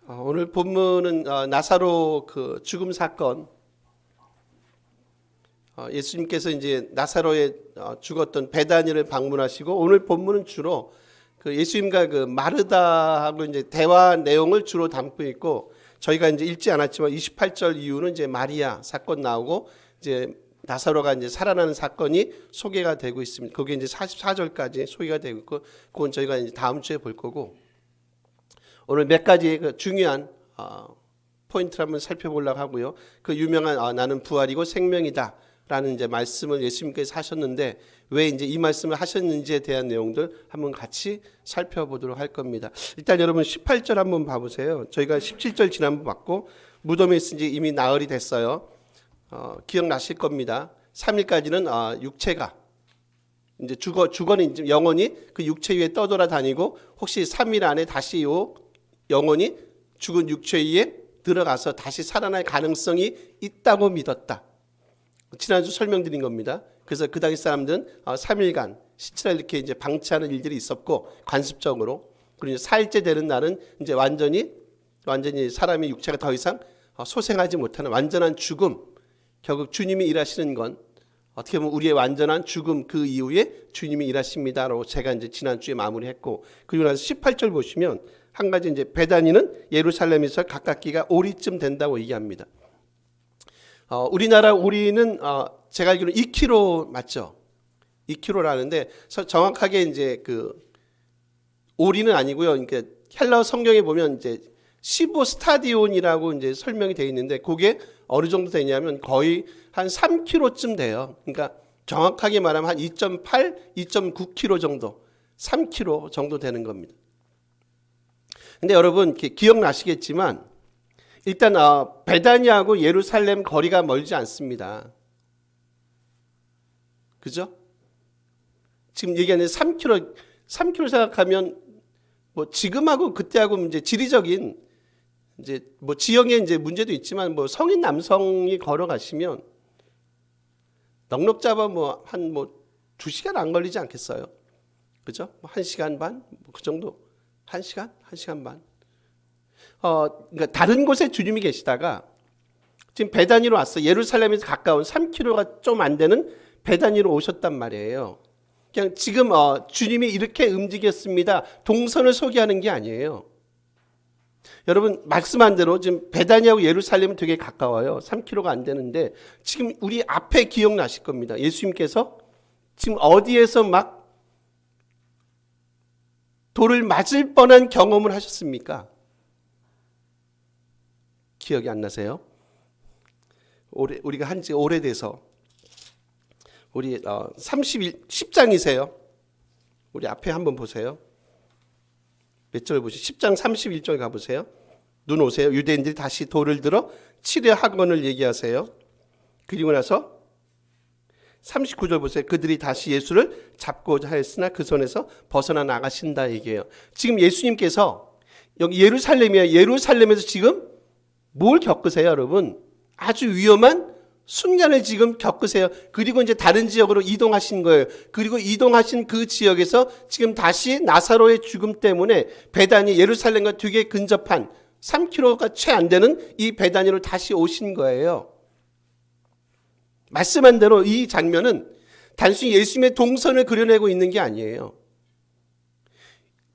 오늘 본문은 나사로 그 죽음 사건, 예수님께서 이제 나사로의 죽었던 베다니를 방문하시고, 오늘 본문은 주로 그 예수님과 그 마르다하고 이제 대화 내용을 주로 담고 있고, 저희가 이제 읽지 않았지만 28절 이후는 이제 마리아 사건 나오고, 이제 나사로가 이제 살아나는 사건이 소개가 되고 있습니다. 그게 이제 44절까지 소개가 되고 있고, 그건 저희가 이제 다음 주에 볼 거고, 오늘 몇 가지 그 중요한 포인트를 한번 살펴보려고 하고요. 그 유명한 나는 부활이고 생명이다 라는 이제 말씀을 예수님께서 하셨는데, 왜 이제 이 말씀을 하셨는지에 대한 내용들 한번 같이 살펴보도록 할 겁니다. 일단 여러분 18절 한번 봐보세요. 저희가 17절 지난번 봤고, 무덤에 있은 지 이미 나흘이 됐어요. 기억나실 겁니다. 3일까지는 육체가 이제 죽어는 이제 영혼이 그 육체 위에 떠돌아다니고, 혹시 3일 안에 다시 요 영혼이 죽은 육체 위에 들어가서 다시 살아날 가능성이 있다고 믿었다. 지난주 설명드린 겁니다. 그래서 그 당시 사람들은 3일간 시체를 이렇게 이제 방치하는 일들이 있었고, 관습적으로. 그리고 4일째 되는 날은 이제 완전히 사람의 육체가 더 이상 소생하지 못하는 완전한 죽음. 결국 주님이 일하시는 건 어떻게 보면 우리의 완전한 죽음, 그 이후에 주님이 일하십니다라고 제가 이제 지난주에 마무리했고, 그리고 나서 18절 보시면 한 가지 이제 베다니는 예루살렘에서 가깝기가 오리쯤 된다고 얘기합니다. 우리나라 오리는 제가 알기로는 2km 맞죠? 2km라는데 정확하게 이제 그 오리는 아니고요. 그러니까 헬라어 성경에 보면 이제 시보 스타디온이라고 이제 설명이 되어 있는데, 그게 어느 정도 되냐면 거의 한 3km쯤 돼요. 그러니까 정확하게 말하면 한 2.8, 2.9km 정도, 3km 정도 되는 겁니다. 근데 여러분 기억나시겠지만, 일단 베다니하고 예루살렘 거리가 멀지 않습니다. 그죠? 지금 얘기하는 3km 생각하면 뭐 지금하고 그때하고 이제 지리적인 이제 뭐 지형에 이제 문제도 있지만, 뭐 성인 남성이 걸어가시면 넉넉 잡아 뭐 한 2시간 안 걸리지 않겠어요? 그죠? 1시간 반? 그 정도? 1시간? 1시간 반? 그러니까 다른 곳에 주님이 계시다가 지금 베다니로 왔어요. 예루살렘에서 가까운 3km가 좀 안 되는 베다니로 오셨단 말이에요. 그냥 지금 주님이 이렇게 움직였습니다. 동선을 소개하는 게 아니에요. 여러분 말씀한 대로 지금 베다니하고 예루살렘은 되게 가까워요. 3km가 안 되는데, 지금 우리 앞에 기억나실 겁니다. 예수님께서 지금 어디에서 막 돌을 맞을 뻔한 경험을 하셨습니까? 기억이 안 나세요? 우리가 한지 오래돼서, 우리 10장이세요. 우리 앞에 한번 보세요. 몇 절 보시죠? 10장 31절 가보세요. 눈 오세요. 유대인들이 다시 돌을 들어 치려 하거늘 얘기하세요. 그리고 나서 39절 보세요. 그들이 다시 예수를 잡고자 하였으나 그 손에서 벗어나 나가신다 얘기해요. 지금 예수님께서 여기 예루살렘이에요. 예루살렘에서 지금 뭘 겪으세요, 여러분? 아주 위험한 순간을 지금 겪으세요. 그리고 이제 다른 지역으로 이동하신 거예요. 그리고 이동하신 그 지역에서 지금 다시 나사로의 죽음 때문에 베다니, 예루살렘과 되게 근접한 3km가 채 안 되는 이 베다니로 다시 오신 거예요. 말씀한 대로 이 장면은 단순히 예수님의 동선을 그려내고 있는 게 아니에요.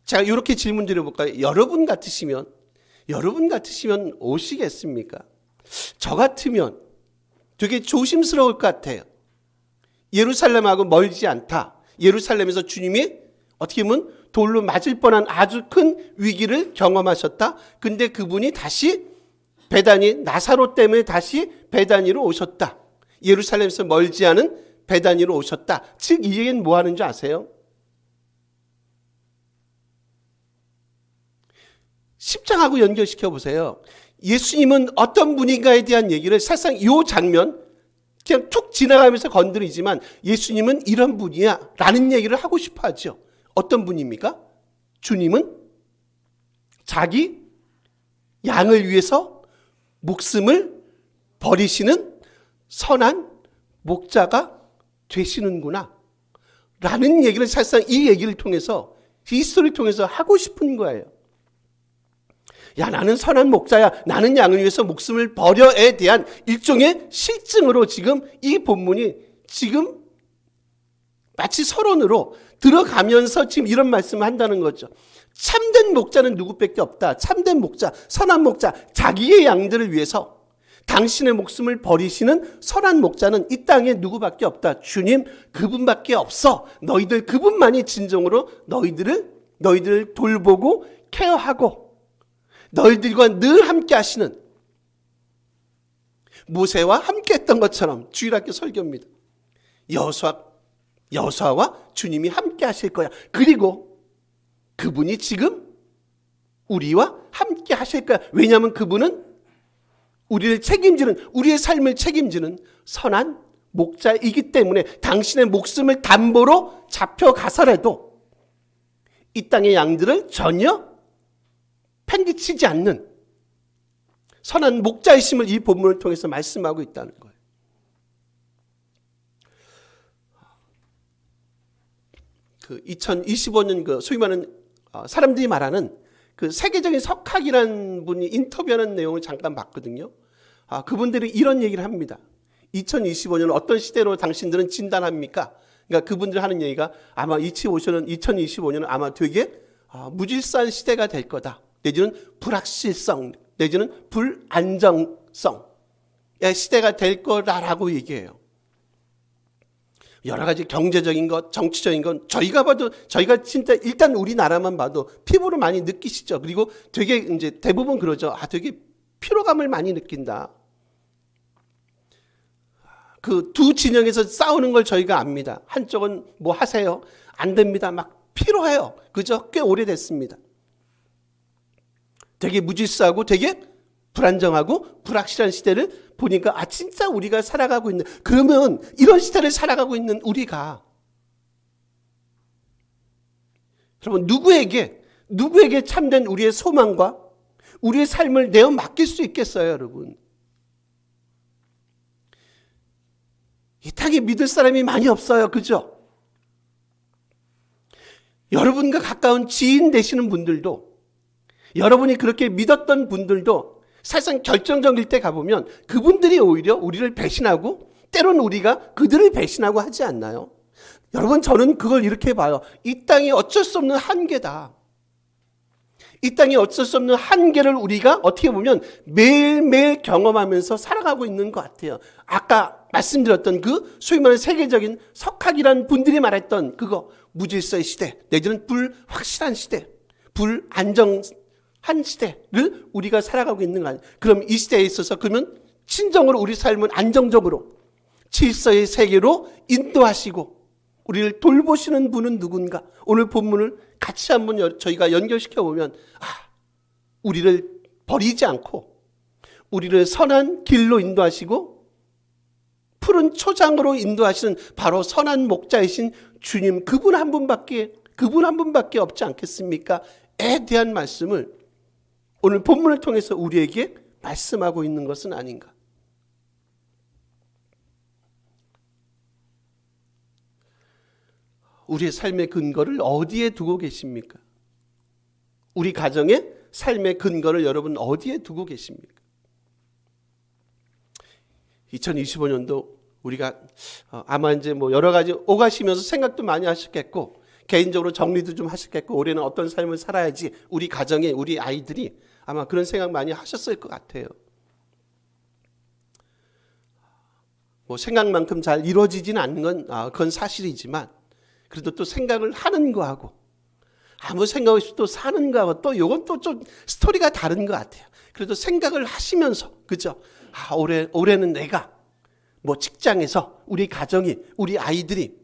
자, 이렇게 질문 드려볼까요? 여러분 같으시면 오시겠습니까? 저 같으면 되게 조심스러울 것 같아요. 예루살렘하고 멀지 않다. 예루살렘에서 주님이 어떻게 보면 돌로 맞을 뻔한 아주 큰 위기를 경험하셨다. 근데 그분이 다시 베다니, 나사로 때문에 다시 베다니로 오셨다. 예루살렘에서 멀지 않은 베다니로 오셨다. 즉 이 얘기는 뭐 하는 줄 아세요? 십장하고 연결시켜 보세요. 예수님은 어떤 분인가에 대한 얘기를 사실상 이 장면 그냥 툭 지나가면서 건드리지만, 예수님은 이런 분이야 라는 얘기를 하고 싶어 하죠. 어떤 분입니까? 주님은 자기 양을 위해서 목숨을 버리시는 선한 목자가 되시는구나 라는 얘기를 사실상 이 얘기를 통해서, 이 스토리를 통해서 하고 싶은 거예요. 야, 나는 선한 목자야, 나는 양을 위해서 목숨을 버려에 대한 일종의 실증으로 지금 이 본문이 지금 마치 서론으로 들어가면서 지금 이런 말씀을 한다는 거죠. 참된 목자는 누구밖에 없다. 참된 목자, 선한 목자, 자기의 양들을 위해서 당신의 목숨을 버리시는 선한 목자는 이 땅에 누구밖에 없다. 주님, 그분밖에 없어. 너희들 그분만이 진정으로 너희들을 돌보고 케어하고 너희들과 늘 함께 하시는, 모세와 함께 했던 것처럼 주일학교 설교입니다. 여호수아와 주님이 함께 하실 거야. 그리고 그분이 지금 우리와 함께 하실 거야. 왜냐하면 그분은 우리의 삶을 책임지는 선한 목자이기 때문에 당신의 목숨을 담보로 잡혀가서라도 이 땅의 양들을 전혀 팽개치지 않는 선한 목자이심을 이 본문을 통해서 말씀하고 있다는 거예요. 그 2025년 소위 말하는 사람들이 말하는 그 세계적인 석학이라는 분이 인터뷰하는 내용을 잠깐 봤거든요. 그분들이 이런 얘기를 합니다. 2025년 어떤 시대로 당신들은 진단합니까? 그러니까 그분들 하는 얘기가 아마 2025년은 아마 되게 무질서한 시대가 될 거다. 내지는 불확실성, 내지는 불안정성의 시대가 될 거다라고 얘기해요. 여러 가지 경제적인 것, 정치적인 것, 저희가 진짜 일단 우리나라만 봐도 피부로 많이 느끼시죠. 그리고 되게 이제 대부분 그러죠. 되게 피로감을 많이 느낀다. 그 두 진영에서 싸우는 걸 저희가 압니다. 한쪽은 뭐 하세요? 안 됩니다. 막 피로해요. 그죠? 꽤 오래됐습니다. 되게 무질서하고 되게 불안정하고 불확실한 시대를 보니까 진짜 우리가 살아가고 있는, 그러면 이런 시대를 살아가고 있는 우리가 여러분 누구에게 참된 우리의 소망과 우리의 삶을 내어 맡길 수 있겠어요, 여러분? 이 땅에 믿을 사람이 많이 없어요. 그죠? 여러분과 가까운 지인 되시는 분들도, 여러분이 그렇게 믿었던 분들도 사실상 결정적일 때 가보면 그분들이 오히려 우리를 배신하고 때로는 우리가 그들을 배신하고 하지 않나요? 여러분, 저는 그걸 이렇게 봐요. 이 땅이 어쩔 수 없는 한계다. 이 땅이 어쩔 수 없는 한계를 우리가 어떻게 보면 매일매일 경험하면서 살아가고 있는 것 같아요. 아까 말씀드렸던 그 소위 말하는 세계적인 석학이란 분들이 말했던 그거, 무질서의 시대, 내지는 불확실한 시대, 불안정한 시대를 우리가 살아가고 있는 거 아니에요. 그럼 이 시대에 있어서 그러면 진정으로 우리 삶은 안정적으로 질서의 세계로 인도하시고 우리를 돌보시는 분은 누군가? 오늘 본문을 같이 한번 저희가 연결시켜 보면 우리를 버리지 않고 우리를 선한 길로 인도하시고 푸른 초장으로 인도하시는 바로 선한 목자이신 주님, 그분 한 분밖에 없지 않겠습니까? 에 대한 말씀을 오늘 본문을 통해서 우리에게 말씀하고 있는 것은 아닌가. 우리의 삶의 근거를 어디에 두고 계십니까? 우리 가정의 삶의 근거를 여러분 어디에 두고 계십니까? 2025년도 우리가 아마 이제 뭐 여러 가지 오가시면서 생각도 많이 하셨겠고 개인적으로 정리도 좀 하셨겠고 올해는 어떤 삶을 살아야지 우리 가정에 우리 아이들이 아마 그런 생각 많이 하셨을 것 같아요. 뭐 생각만큼 잘 이루어지지는 않는 건 그건 사실이지만 그래도 또 생각을 하는 거하고 아무 생각 없이 또 사는 거하고 또 이건 또 좀 스토리가 다른 것 같아요. 그래도 생각을 하시면서 그죠? 올해는 내가 뭐 직장에서 우리 가정이 우리 아이들이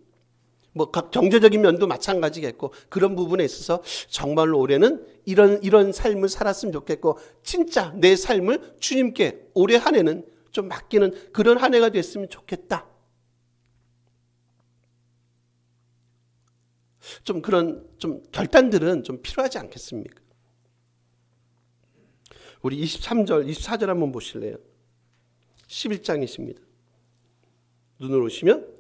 뭐 경제적인 면도 마찬가지겠고 그런 부분에 있어서 정말로 올해는 이런 삶을 살았으면 좋겠고 진짜 내 삶을 주님께 올해 한 해는 좀 맡기는 그런 한 해가 됐으면 좋겠다. 좀 그런 좀 결단들은 좀 필요하지 않겠습니까? 우리 23절, 24절 한번 보실래요? 11장이십니다. 눈으로 오시면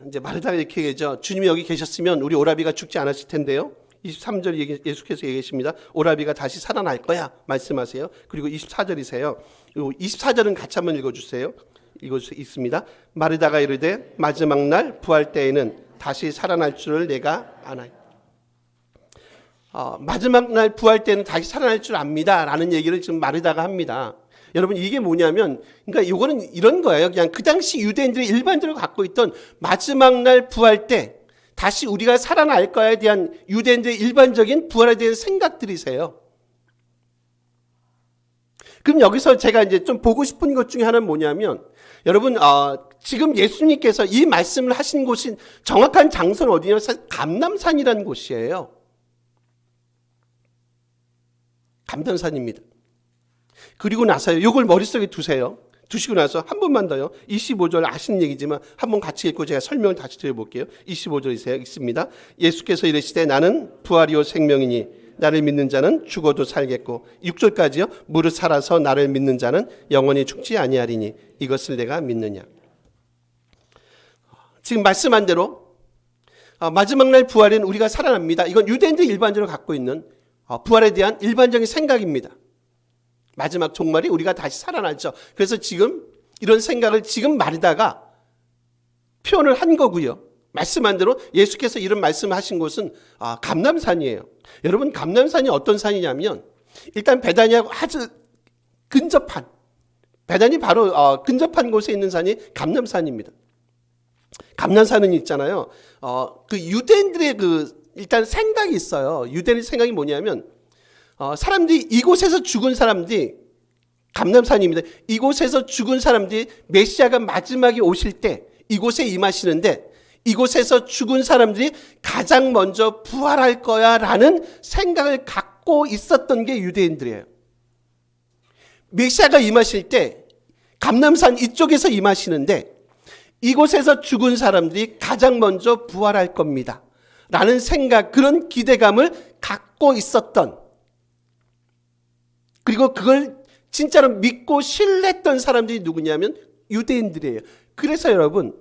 이제 마르다가 이렇게 얘기하죠. 주님이 여기 계셨으면 우리 오라비가 죽지 않았을 텐데요. 23절 예수께서 얘기하십니다. 오라비가 다시 살아날 거야 말씀하세요. 그리고 24절이세요. 24절은 같이 한번 읽어주세요. 읽을 수 있습니다. 마르다가 이르되 마지막 날 부활 때에는 다시 살아날 줄을 내가 아나이. 마지막 날 부활 때는 다시 살아날 줄 압니다 라는 얘기를 지금 마르다가 합니다. 여러분 이게 뭐냐면 그러니까 이거는 이런 거예요. 그냥 그 당시 유대인들이 일반적으로 갖고 있던 마지막 날 부활 때 다시 우리가 살아날 거에 대한 유대인들의 일반적인 부활에 대한 생각들이세요. 그럼 여기서 제가 이제 좀 보고 싶은 것 중에 하나는 뭐냐면 여러분 지금 예수님께서 이 말씀을 하신 곳이 정확한 장소는 어디냐면 감람산이라는 곳이에요. 감람산입니다. 그리고 나서요. 이걸 머릿속에 두세요. 두시고 나서 한 번만 더요. 25절 아시는 얘기지만 한번 같이 읽고 제가 설명을 다시 드려볼게요. 25절이세요. 읽습니다. 예수께서 이르시되 나는 부활이요 생명이니 나를 믿는 자는 죽어도 살겠고 6절까지요. 무릇 살아서 나를 믿는 자는 영원히 죽지 아니하리니 이것을 내가 믿느냐. 지금 말씀한 대로 마지막 날 부활은 우리가 살아납니다. 이건 유대인들이 일반적으로 갖고 있는 부활에 대한 일반적인 생각입니다. 마지막 종말이 우리가 다시 살아나죠. 그래서 지금 이런 생각을 지금 마르다가 표현을 한 거고요. 말씀한 대로 예수께서 이런 말씀을 하신 곳은 감람산이에요. 여러분 감람산이 어떤 산이냐면 일단 베다니하고 아주 근접한 베다니 바로 근접한 곳에 있는 산이 감람산입니다. 감람산은 있잖아요. 그 유대인들의 일단 생각이 있어요. 유대인의 생각이 뭐냐면 사람들이 이곳에서 죽은 사람들이 감람산입니다. 이곳에서 죽은 사람들이 메시아가 마지막에 오실 때 이곳에 임하시는데 이곳에서 죽은 사람들이 가장 먼저 부활할 거야 라는 생각을 갖고 있었던 게 유대인들이에요. 메시아가 임하실 때 감람산 이쪽에서 임하시는데 이곳에서 죽은 사람들이 가장 먼저 부활할 겁니다 라는 생각, 그런 기대감을 갖고 있었던, 그리고 그걸 진짜로 믿고 신뢰했던 사람들이 누구냐면 유대인들이에요. 그래서 여러분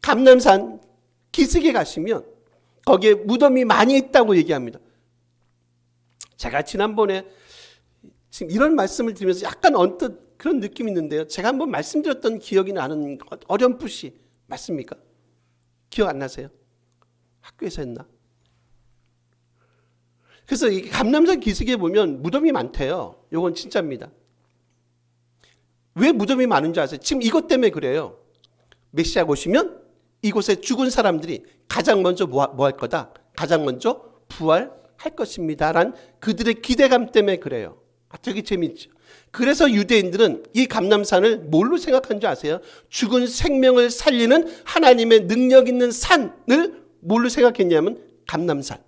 감람산 기슭에 가시면 거기에 무덤이 많이 있다고 얘기합니다. 제가 지난번에 지금 이런 말씀을 드리면서 약간 언뜻 그런 느낌이 있는데요. 제가 한번 말씀드렸던 기억이 나는 어렴풋이 맞습니까? 기억 안 나세요? 학교에서 했나? 그래서 이 감람산 기슭에 보면 무덤이 많대요. 이건 진짜입니다. 왜 무덤이 많은지 아세요? 지금 이것 때문에 그래요. 메시아가 오시면 이곳에 죽은 사람들이 가장 먼저 뭐 할 거다? 가장 먼저 부활할 것입니다 란 그들의 기대감 때문에 그래요. 되게 재밌죠. 그래서 유대인들은 이 감람산을 뭘로 생각한 줄 아세요? 죽은 생명을 살리는 하나님의 능력 있는 산을 뭘로 생각했냐면 감람산.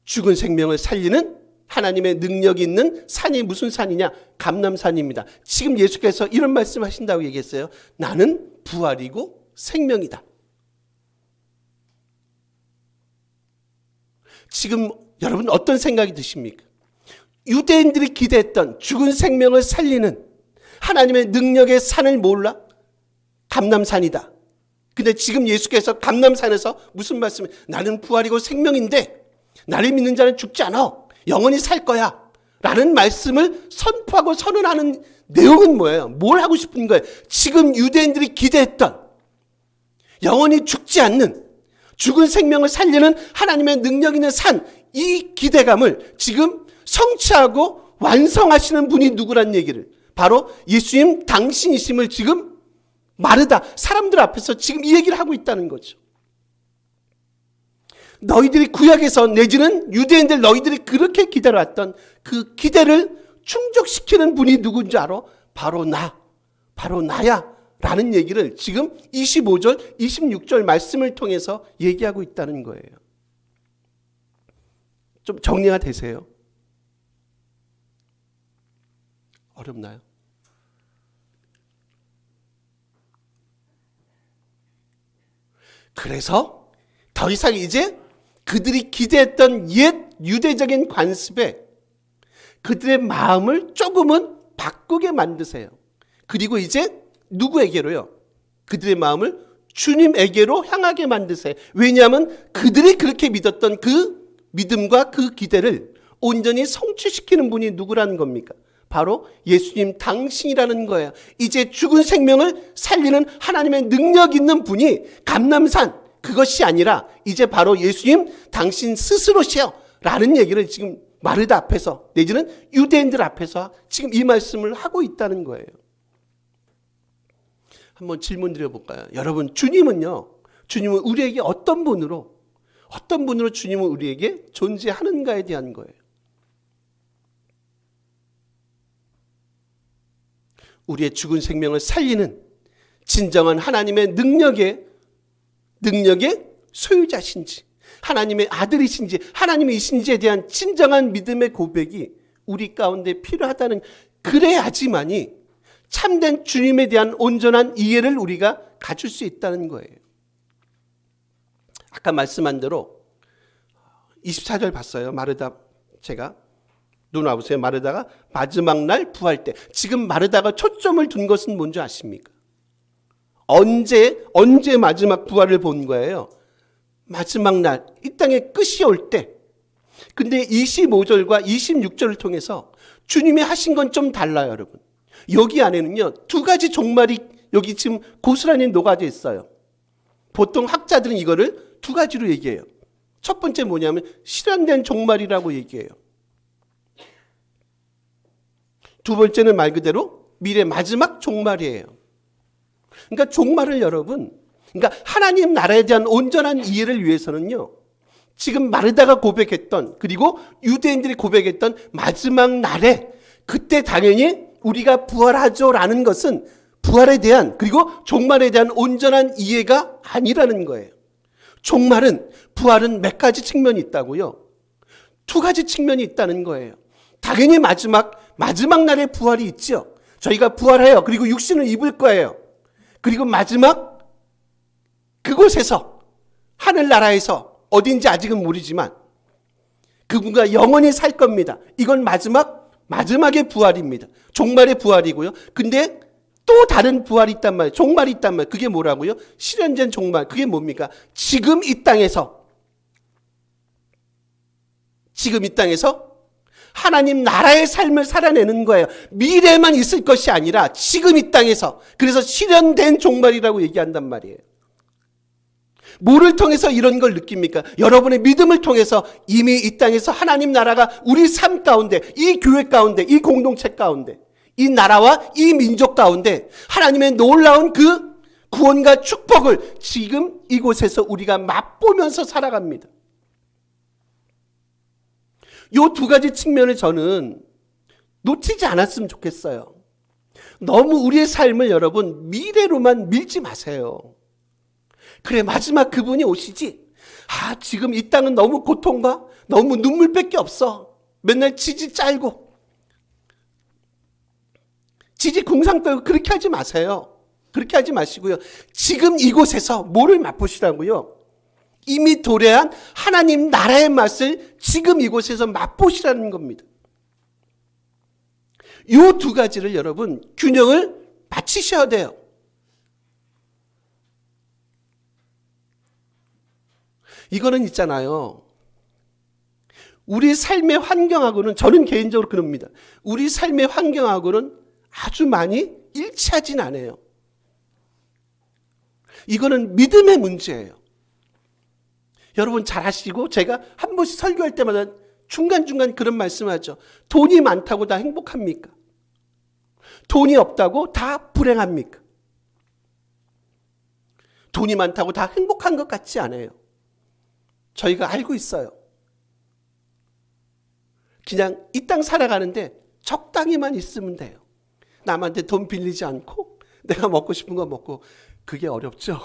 죽은 생명을 살리는 하나님의 능력이 있는 산이 무슨 산이냐? 감람산입니다. 지금 예수께서 이런 말씀하신다고 얘기했어요. 나는 부활이고 생명이다. 지금 여러분 어떤 생각이 드십니까? 유대인들이 기대했던 죽은 생명을 살리는 하나님의 능력의 산을 몰라? 감람산이다. 근데 지금 예수께서 감람산에서 무슨 말씀을, 나는 부활이고 생명인데 나를 믿는 자는 죽지 않아. 영원히 살 거야. 라는 말씀을 선포하고 선언하는 내용은 뭐예요? 뭘 하고 싶은 거예요? 지금 유대인들이 기대했던 영원히 죽지 않는 죽은 생명을 살리는 하나님의 능력 있는 산, 이 기대감을 지금 성취하고 완성하시는 분이 누구란 얘기를, 바로 예수님 당신이심을 지금 마르다 사람들 앞에서 지금 이 얘기를 하고 있다는 거죠. 너희들이 구약에서 내지는 유대인들 너희들이 그렇게 기다려왔던 그 기대를 충족시키는 분이 누군지 알아? 바로 나야 라는 얘기를 지금 25절 26절 말씀을 통해서 얘기하고 있다는 거예요. 좀 정리가 되세요? 어렵나요? 그래서 더 이상 이제 그들이 기대했던 옛 유대적인 관습에 그들의 마음을 조금은 바꾸게 만드세요. 그리고 이제 누구에게로요? 그들의 마음을 주님에게로 향하게 만드세요. 왜냐하면 그들이 그렇게 믿었던 그 믿음과 그 기대를 온전히 성취시키는 분이 누구라는 겁니까? 바로 예수님 당신이라는 거예요. 이제 죽은 생명을 살리는 하나님의 능력 있는 분이 감람산 그것이 아니라 이제 바로 예수님 당신 스스로시여 라는 얘기를 지금 마르다 앞에서 내지는 유대인들 앞에서 지금 이 말씀을 하고 있다는 거예요. 한번 질문 드려볼까요? 여러분, 주님은 우리에게 어떤 분으로 주님은 우리에게 존재하는가에 대한 거예요. 우리의 죽은 생명을 살리는 진정한 하나님의 능력의 소유자신지, 하나님의 아들이신지, 하나님이신지에 대한 진정한 믿음의 고백이 우리 가운데 필요하다는, 그래야지만이 참된 주님에 대한 온전한 이해를 우리가 가질 수 있다는 거예요. 아까 말씀한 대로 24절 봤어요. 마르다, 제가 눈 와보세요. 마르다가 마지막 날 부활 때, 지금 마르다가 초점을 둔 것은 뭔지 아십니까? 언제 마지막 부활을 본 거예요? 마지막 날, 이 땅의 끝이 올 때. 근데 25절과 26절을 통해서 주님이 하신 건 좀 달라요, 여러분. 여기 안에는요, 두 가지 종말이 여기 지금 고스란히 녹아져 있어요. 보통 학자들은 이거를 두 가지로 얘기해요. 첫 번째 뭐냐면 실현된 종말이라고 얘기해요. 두 번째는 말 그대로 미래 마지막 종말이에요. 그러니까 종말을 여러분, 그러니까 하나님 나라에 대한 온전한 이해를 위해서는요, 지금 마르다가 고백했던, 그리고 유대인들이 고백했던 마지막 날에 그때 당연히 우리가 부활하죠라는 것은 부활에 대한, 그리고 종말에 대한 온전한 이해가 아니라는 거예요. 종말은, 부활은 몇 가지 측면이 있다고요? 두 가지 측면이 있다는 거예요. 당연히 마지막 날에 부활이 있죠. 저희가 부활해요. 그리고 육신을 입을 거예요. 그리고 마지막 그곳에서, 하늘나라에서 어딘지 아직은 모르지만 그분과 영원히 살 겁니다. 이건 마지막의 부활입니다. 종말의 부활이고요. 근데 또 다른 부활이 있단 말이에요. 종말이 있단 말이에요. 그게 뭐라고요? 실현된 종말. 그게 뭡니까? 지금 이 땅에서 하나님 나라의 삶을 살아내는 거예요. 미래만 있을 것이 아니라 지금 이 땅에서. 그래서 실현된 종말이라고 얘기한단 말이에요. 뭐를 통해서 이런 걸 느낍니까? 여러분의 믿음을 통해서 이미 이 땅에서 하나님 나라가 우리 삶 가운데, 이 교회 가운데, 이 공동체 가운데, 이 나라와 이 민족 가운데 하나님의 놀라운 그 구원과 축복을 지금 이곳에서 우리가 맛보면서 살아갑니다. 요 두 가지 측면을 저는 놓치지 않았으면 좋겠어요. 너무 우리의 삶을 여러분 미래로만 밀지 마세요. 그래, 마지막 그분이 오시지. 지금 이 땅은 너무 고통과 너무 눈물밖에 없어. 맨날 지지 짤고 지지 궁상 떨고 그렇게 하지 마세요. 그렇게 하지 마시고요. 지금 이곳에서 뭐를 맛보시라고요? 이미 도래한 하나님 나라의 맛을 지금 이곳에서 맛보시라는 겁니다. 이 두 가지를 여러분 균형을 맞추셔야 돼요. 이거는 있잖아요. 우리 삶의 환경하고는, 저는 개인적으로 그럽니다. 우리 삶의 환경하고는 아주 많이 일치하진 않아요. 이거는 믿음의 문제예요. 여러분 잘 아시고, 제가 한 번씩 설교할 때마다 중간중간 그런 말씀하죠. 돈이 많다고 다 행복합니까? 돈이 없다고 다 불행합니까? 돈이 많다고 다 행복한 것 같지 않아요. 저희가 알고 있어요. 그냥 이 땅 살아가는데 적당히만 있으면 돼요. 남한테 돈 빌리지 않고 내가 먹고 싶은 거 먹고. 그게 어렵죠.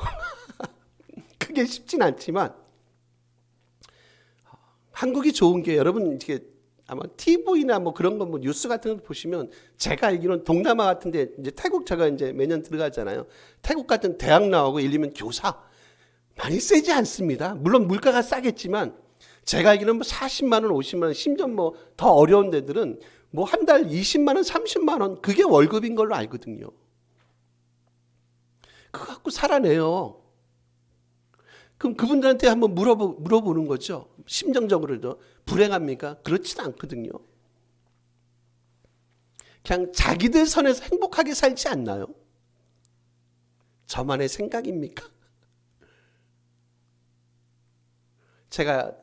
그게 쉽진 않지만 한국이 좋은 게, 여러분 이게 아마 TV나 뭐 그런 거, 뭐 뉴스 같은 거 보시면, 제가 알기로는 동남아 같은데, 이제 태국 제가 이제 매년 들어가잖아요. 태국 같은 대학 나오고 1, 2면 교사 많이 세지 않습니다. 물론 물가가 싸겠지만 제가 알기로는 뭐 40만 원, 50만 원, 심지어 뭐 더 어려운 데들은 뭐 한 달 20만 원, 30만 원, 그게 월급인 걸로 알거든요. 그거 갖고 살아내요. 그럼 그분들한테 한번 물어보는 거죠. 심정적으로도 불행합니까? 그렇지는 않거든요. 그냥 자기들 선에서 행복하게 살지 않나요? 저만의 생각입니까? 제가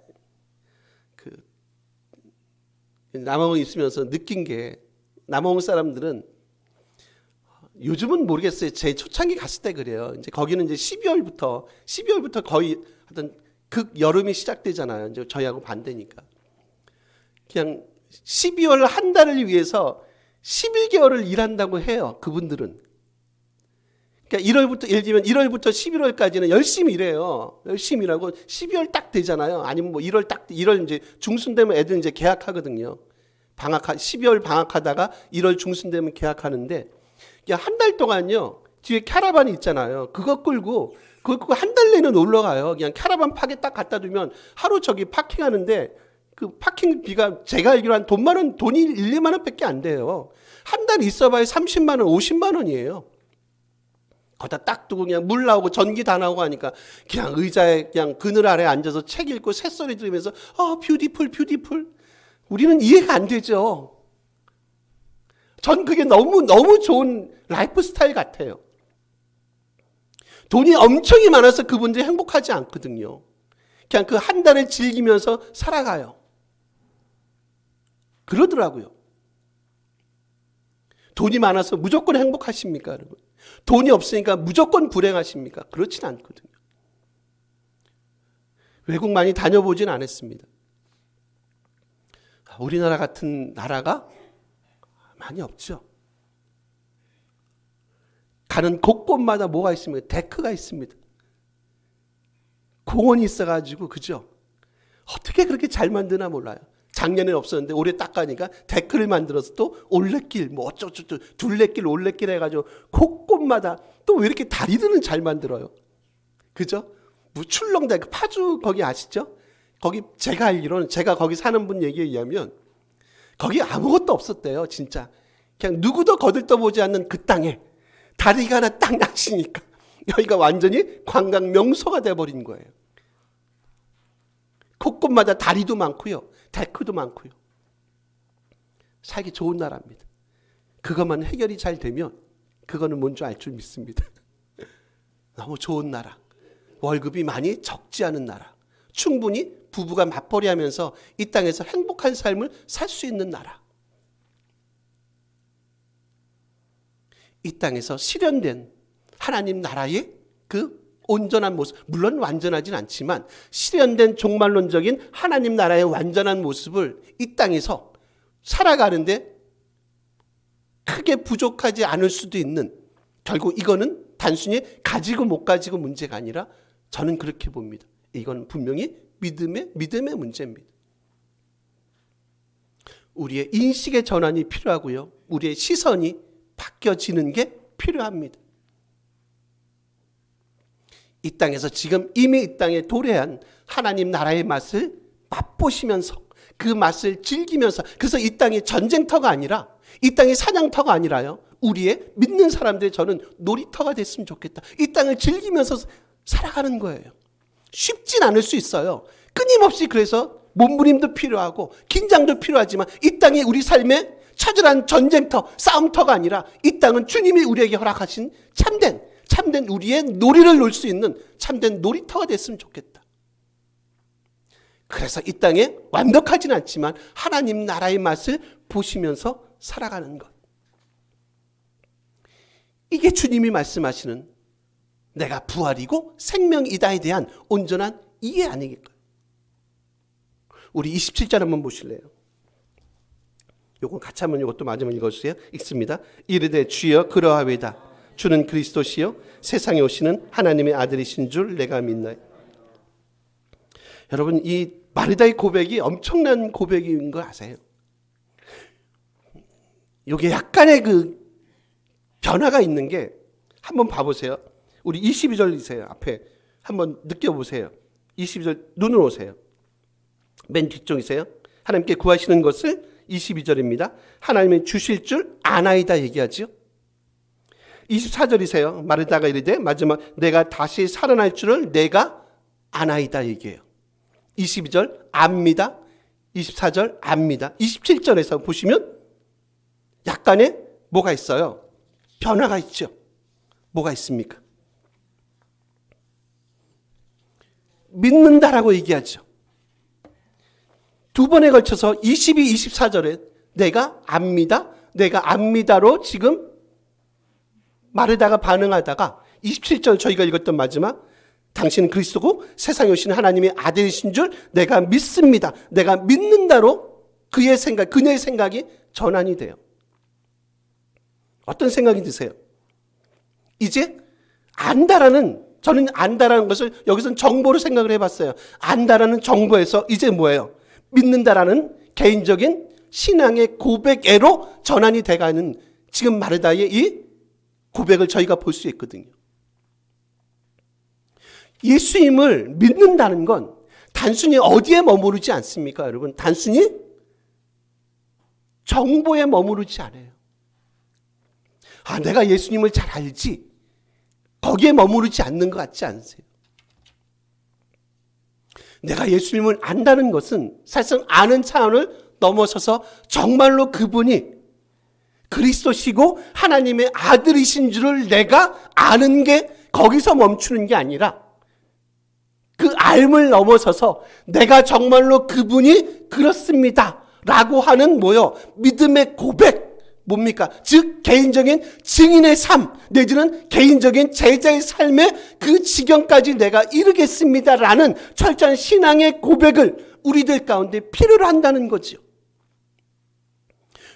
남아공에 있으면서 느낀 게, 남아공 사람들은 요즘은 모르겠어요. 제 초창기 갔을 때 그래요. 이제 거기는 이제 12월부터 거의 하여튼 극여름이 시작되잖아요. 이제 저희하고 반대니까. 그냥 12월 한 달을 위해서 11개월을 일한다고 해요. 그분들은. 그러니까 1월부터, 예를 들면 1월부터 11월까지는 열심히 일해요. 열심히 일하고 12월 딱 되잖아요. 아니면 뭐 1월 이제 중순 되면 애들 이제 개학하거든요. 12월 방학하다가 1월 중순 되면 개학하는데, 한 달 동안요, 뒤에 캐러반이 있잖아요. 그거 끌고 한 달 내내 놀러 가요. 그냥 캐러반 팍에 딱 갖다 두면 하루 저기 파킹하는데, 그 파킹비가 제가 알기로 한 돈이 1, 2만 원 밖에 안 돼요. 한 달 있어봐야 30만 원, 50만 원이에요. 거기다 딱 두고 그냥 물 나오고 전기 다 나오고 하니까 그냥 의자에 그냥 그늘 아래 앉아서 책 읽고 새소리 들으면서 뷰티풀. 우리는 이해가 안 되죠. 전 그게 너무 좋은 라이프 스타일 같아요. 돈이 엄청이 많아서 그분들이 행복하지 않거든요. 그냥 그 한 달을 즐기면서 살아가요. 그러더라고요. 돈이 많아서 무조건 행복하십니까, 여러분? 돈이 없으니까 무조건 불행하십니까? 그렇진 않거든요. 외국 많이 다녀보진 않았습니다. 우리나라 같은 나라가 많이 없죠. 가는 곳곳마다 뭐가 있습니까? 데크가 있습니다. 공원이 있어가지고, 그죠? 어떻게 그렇게 잘 만드나 몰라요. 작년에는 없었는데 올해 딱 가니까 데크를 만들어서 또 올레길, 뭐 어쩌고저쩌고 둘레길, 올레길 해가지고 곳곳마다 또 왜 이렇게 다리들은 잘 만들어요? 그죠? 뭐 출렁다리, 파주 거기 아시죠? 거기 제가 알기로는, 제가 거기 사는 분 얘기에 의하면 거기 아무것도 없었대요, 진짜. 그냥 누구도 거들떠보지 않는 그 땅에 다리가 하나 딱 낚시니까 여기가 완전히 관광 명소가 돼버린 거예요. 곳곳마다 다리도 많고요, 데크도 많고요. 살기 좋은 나라입니다. 그것만 해결이 잘 되면 그거는 뭔지 알 줄 믿습니다. 너무 좋은 나라, 월급이 많이 적지 않은 나라, 충분히 부부가 맞벌이하면서 이 땅에서 행복한 삶을 살 수 있는 나라, 이 땅에서 실현된 하나님 나라의 그 온전한 모습, 물론 완전하진 않지만 실현된 종말론적인 하나님 나라의 완전한 모습을 이 땅에서 살아가는데 크게 부족하지 않을 수도 있는, 결국 이거는 단순히 가지고 못 가지고 문제가 아니라 저는 그렇게 봅니다. 이건 분명히 믿음의 문제입니다. 우리의 인식의 전환이 필요하고요, 우리의 시선이 바뀌어지는 게 필요합니다. 이 땅에서 지금 이미 이 땅에 도래한 하나님 나라의 맛을 맛보시면서 그 맛을 즐기면서, 그래서 이 땅이 전쟁터가 아니라, 이 땅이 사냥터가 아니라요, 우리의 믿는 사람들의 저는 놀이터가 됐으면 좋겠다. 이 땅을 즐기면서 살아가는 거예요. 쉽진 않을 수 있어요. 끊임없이 그래서 몸부림도 필요하고 긴장도 필요하지만 이 땅이 우리 삶의 처절한 전쟁터, 싸움터가 아니라 이 땅은 주님이 우리에게 허락하신 참된 우리의 놀이를 놀 수 있는 참된 놀이터가 됐으면 좋겠다. 그래서 이 땅에 완벽하진 않지만 하나님 나라의 맛을 보시면서 살아가는 것. 이게 주님이 말씀하시는 내가 부활이고 생명이다에 대한 온전한 이해 아니겠까요? 우리 27절 한번 보실래요? 요건 같이 한번 이것도 마지막 읽어주세요. 읽습니다. 이르되 주여 그러하외다. 주는 그리스도시요 세상에 오시는 하나님의 아들이신 줄 내가 믿나요? 여러분, 이 마르다의 고백이 엄청난 고백인 거 아세요? 이게 약간의 그 변화가 있는 게, 한번 봐보세요. 우리 22절이세요. 앞에 한번 느껴보세요. 22절 눈을 오세요. 맨 뒤쪽이세요. 하나님께 구하시는 것을 22절입니다. 하나님이 주실 줄 아나이다 얘기하죠. 24절이세요. 마르다가 이르되 마지막 내가 다시 살아날 줄을 내가 아나이다 얘기해요. 22절 압니다. 24절 압니다. 27절에서 보시면 약간의 뭐가 있어요? 변화가 있죠. 뭐가 있습니까? 믿는다라고 얘기하죠. 두 번에 걸쳐서 22, 24절에 내가 압니다. 내가 압니다로 지금 마르다가 반응하다가 27절 저희가 읽었던 마지막 당신은 그리스도고 세상에 오신 하나님의 아들이신 줄 내가 믿습니다. 내가 믿는다로 그의 생각, 그녀의 생각이 전환이 돼요. 어떤 생각이 드세요? 이제 안다라는, 저는 안다라는 것을 여기서는 정보로 생각을 해봤어요. 안다라는 정보에서 이제 뭐예요? 믿는다라는 개인적인 신앙의 고백애로 전환이 돼가는 지금 마르다의 이 고백을 저희가 볼 수 있거든요. 예수님을 믿는다는 건 단순히 어디에 머무르지 않습니까, 여러분? 단순히 정보에 머무르지 않아요. 내가 예수님을 잘 알지. 거기에 머무르지 않는 것 같지 않으세요? 내가 예수님을 안다는 것은 사실상 아는 차원을 넘어서서 정말로 그분이 그리스도시고 하나님의 아들이신 줄을 내가 아는 게 거기서 멈추는 게 아니라 그 알을 넘어서서 내가 정말로 그분이 그렇습니다 라고 하는 믿음의 고백, 뭡니까? 즉 개인적인 증인의 삶 내지는 개인적인 제자의 삶의 그 지경까지 내가 이르겠습니다라는 철저한 신앙의 고백을 우리들 가운데 필요로 한다는 거죠.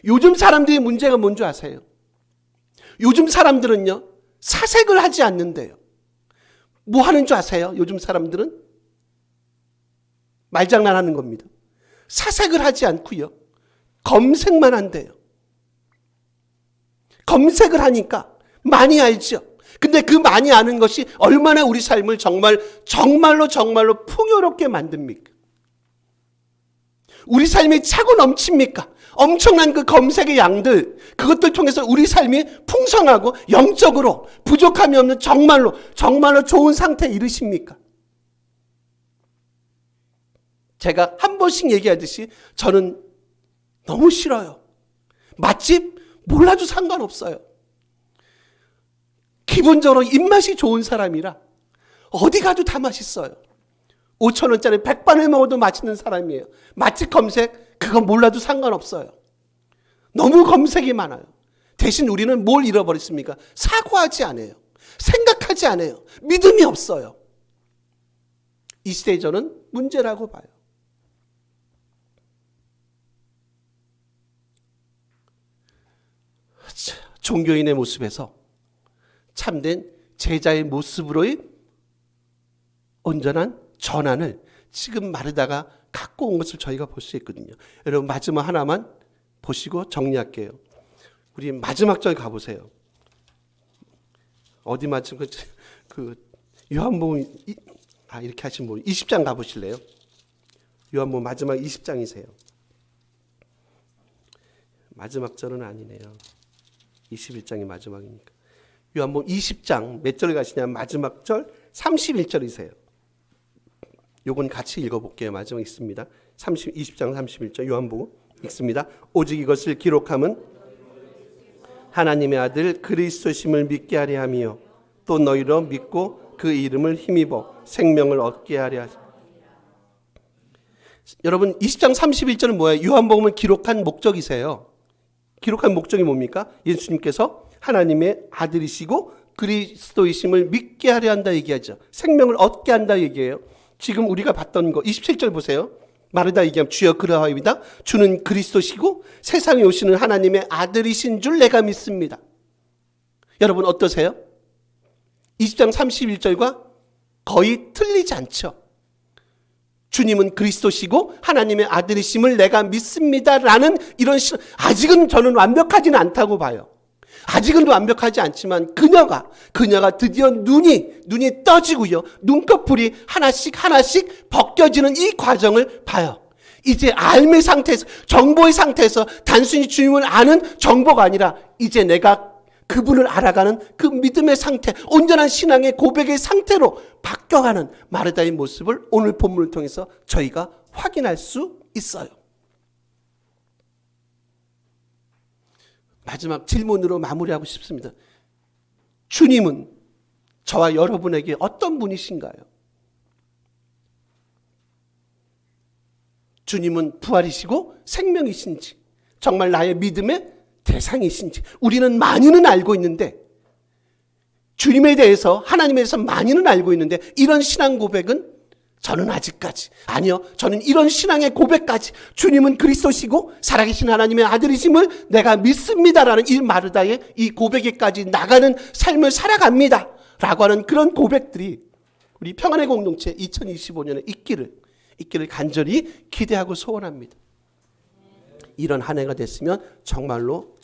요즘 사람들의 문제가 뭔지 아세요? 요즘 사람들은요 사색을 하지 않는데요. 뭐 하는 줄 아세요? 요즘 사람들은 말장난하는 겁니다. 사색을 하지 않고요 검색만 한대요. 검색을 하니까 많이 알죠. 근데 그 많이 아는 것이 얼마나 우리 삶을 정말로 풍요롭게 만듭니까? 우리 삶이 차고 넘칩니까? 엄청난 그 검색의 양들, 그것들 통해서 우리 삶이 풍성하고 영적으로 부족함이 없는 정말로 좋은 상태에 이르십니까? 제가 한 번씩 얘기하듯이 저는 너무 싫어요. 맛집 몰라도 상관없어요. 기본적으로 입맛이 좋은 사람이라 어디 가도 다 맛있어요. 5,000원짜리 백반을 먹어도 맛있는 사람이에요. 맛집 검색 그거 몰라도 상관없어요. 너무 검색이 많아요. 대신 우리는 뭘 잃어버렸습니까? 사고하지 않아요. 생각하지 않아요. 믿음이 없어요. 이 시대에 저는 문제라고 봐요. 종교인의 모습에서 참된 제자의 모습으로의 온전한 전환을 지금 마르다가 갖고 온 것을 저희가 볼 수 있거든요. 여러분 마지막 하나만 보시고 정리할게요. 우리 마지막 절 가보세요. 어디 마지막 요한복음 이렇게 하시면 20장 가보실래요? 요한복음 마지막 20장이세요. 마지막 절은 아니네요. 21장이 마지막이니까. 요한복음 20장 몇 절 가시냐면 마지막 절 31절이세요. 요건 같이 읽어볼게요. 마지막 있습니다. 20장 31절 요한복음 읽습니다. 오직 이것을 기록함은 하나님의 아들 그리스도심을 믿게 하려 함이요 또 너희로 믿고 그 이름을 힘입어 생명을 얻게 하려 하시. 여러분 20장 31절은 뭐예요? 요한복음을 기록한 목적이세요. 기록한 목적이 뭡니까? 예수님께서 하나님의 아들이시고 그리스도이심을 믿게 하려 한다 얘기하죠. 생명을 얻게 한다 얘기해요. 지금 우리가 봤던 거 27절 보세요. 마르다 얘기하면 주여 그러하옵니다. 주는 그리스도시고 세상에 오시는 하나님의 아들이신 줄 내가 믿습니다. 여러분 어떠세요? 20장 31절과 거의 틀리지 않죠. 주님은 그리스도시고 하나님의 아들이심을 내가 믿습니다라는 이런 아직은 저는 완벽하지는 않다고 봐요. 아직은 완벽하지 않지만 그녀가 드디어 눈이 떠지고요. 눈꺼풀이 하나씩 벗겨지는 이 과정을 봐요. 이제 알의 상태에서 정보의 상태에서 단순히 주님을 아는 정보가 아니라 이제 내가 그분을 알아가는 그 믿음의 상태, 온전한 신앙의 고백의 상태로 바뀌어가는 마르다의 모습을 오늘 본문을 통해서 저희가 확인할 수 있어요. 마지막 질문으로 마무리하고 싶습니다. 주님은 저와 여러분에게 어떤 분이신가요? 주님은 부활이시고 생명이신지, 정말 나의 믿음의 대상이신지, 우리는 많이는 알고 있는데, 주님에 대해서, 하나님에 대해서 많이는 알고 있는데, 이런 신앙 고백은 저는 아직까지, 아니요, 저는 이런 신앙의 고백까지, 주님은 그리스도시고 살아계신 하나님의 아들이심을 내가 믿습니다라는 이 마르다의 이 고백에까지 나가는 삶을 살아갑니다 라고 하는 그런 고백들이 우리 평안의 공동체 2025년에 있기를 간절히 기대하고 소원합니다. 이런 한 해가 됐으면 정말로